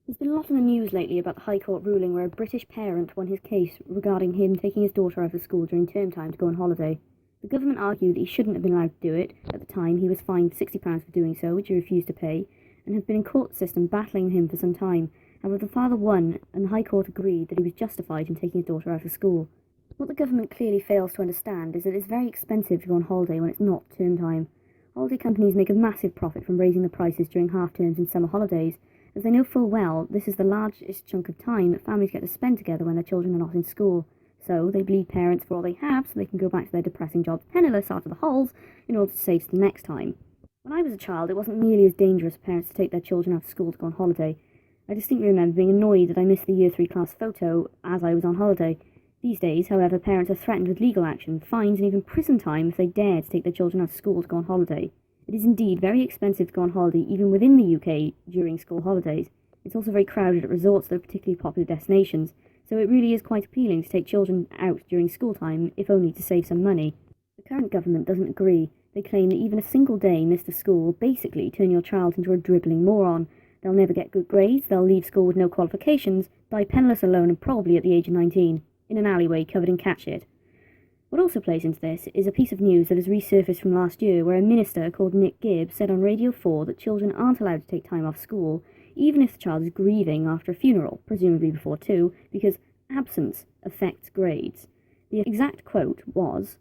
There's been a lot in the news lately about the High Court ruling where a British parent won his case regarding him taking his daughter out of school during term time to go on holiday. The government argued that he shouldn't have been allowed to do it. At the time, he was fined £60 for doing so, which he refused to pay, and had been in court system battling him for some time. However, the father won, and the High Court agreed that he was justified in taking his daughter out of school. What the government clearly fails to understand is that it's very expensive to go on holiday when it's not term time. Holiday companies make a massive profit from raising the prices during half-terms and summer holidays, as they know full well this is the largest chunk of time that families get to spend together when their children are not in school. So they bleed parents for all they have so they can go back to their depressing jobs penniless after the holes in order to save for the next time. When I was a child, it wasn't nearly as dangerous for parents to take their children out of school to go on holiday. I distinctly remember being annoyed that I missed the Year 3 class photo as I was on holiday. These days, however, parents are threatened with legal action, fines and even prison time if they dare to take their children out of school to go on holiday. It is indeed very expensive to go on holiday even within the UK during school holidays. It's also very crowded at resorts that are particularly popular destinations, so it really is quite appealing to take children out during school time, if only to save some money. The current government doesn't agree. They claim that even a single day missed at school will basically turn your child into a dribbling moron. They'll never get good grades, they'll leave school with no qualifications, die penniless alone and probably at the age of 19, in an alleyway covered in cat shit. What also plays into this is a piece of news that has resurfaced from last year where a minister called Nick Gibb said on Radio 4 that children aren't allowed to take time off school even if the child is grieving after a funeral, presumably before too, because absence affects grades. The exact quote was,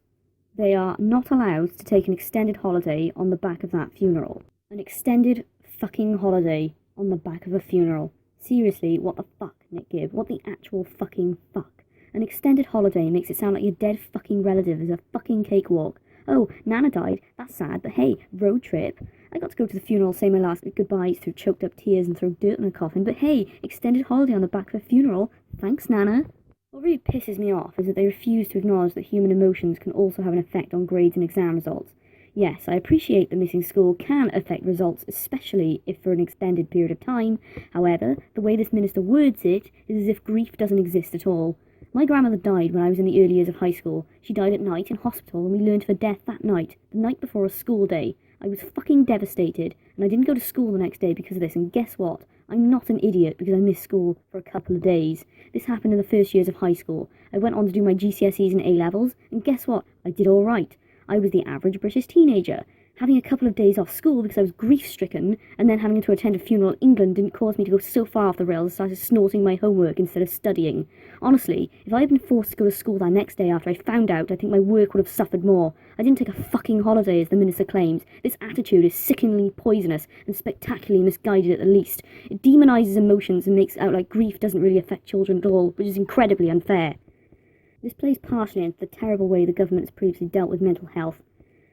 "They are not allowed to take an extended holiday on the back of that funeral." An extended fucking holiday on the back of a funeral. Seriously, what the fuck, Nick Gibb? What the actual fucking fuck? An extended holiday makes it sound like your dead fucking relative is a fucking cakewalk. Oh, Nana died, that's sad, but hey, road trip. I got to go to the funeral, say my last goodbyes through choked up tears and throw dirt in a coffin, but hey, extended holiday on the back of a funeral. Thanks, Nana. What really pisses me off is that they refuse to acknowledge that human emotions can also have an effect on grades and exam results. Yes, I appreciate that missing school can affect results, especially if for an extended period of time. However, the way this minister words it is as if grief doesn't exist at all. My grandmother died when I was in the early years of high school. She died at night in hospital and we learned of her death that night, the night before a school day. I was fucking devastated, and I didn't go to school the next day because of this, and guess what? I'm not an idiot because I missed school for a couple of days. This happened in the first years of high school. I went on to do my GCSEs and A-levels, and guess what? I did alright. I was the average British teenager. Having a couple of days off school because I was grief-stricken, and then having to attend a funeral in England didn't cause me to go so far off the rails I started snorting my homework instead of studying. Honestly, if I had been forced to go to school that next day after I found out, I think my work would have suffered more. I didn't take a fucking holiday, as the minister claims. This attitude is sickeningly poisonous and spectacularly misguided at the least. It demonises emotions and makes it out like grief doesn't really affect children at all, which is incredibly unfair. This plays partially into the terrible way the government has previously dealt with mental health.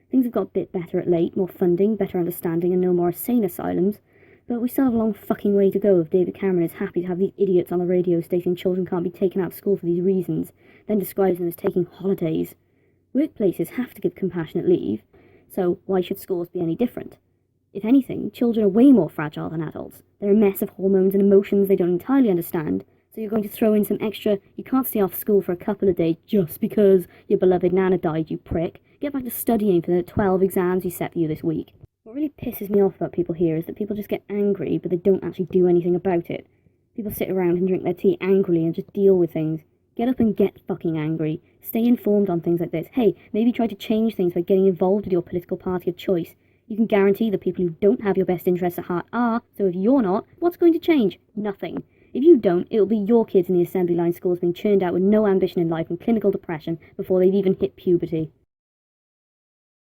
Things have got a bit better at late, more funding, better understanding, and no more insane asylums, but we still have a long fucking way to go if David Cameron is happy to have these idiots on the radio stating children can't be taken out of school for these reasons, then describes them as taking holidays. Workplaces have to give compassionate leave, so why should schools be any different? If anything, children are way more fragile than adults. They're a mess of hormones and emotions they don't entirely understand, so you're going to throw in some extra, you can't stay off school for a couple of days just because your beloved Nana died, you prick. Get back to studying for the 12 exams you set for you this week. What really pisses me off about people here is that people just get angry, but they don't actually do anything about it. People sit around and drink their tea angrily and just deal with things. Get up and get fucking angry. Stay informed on things like this. Hey, maybe try to change things by getting involved with your political party of choice. You can guarantee the people who don't have your best interests at heart are, so if you're not, what's going to change? Nothing. If you don't, it'll be your kids in the assembly line schools being churned out with no ambition in life and clinical depression before they've even hit puberty.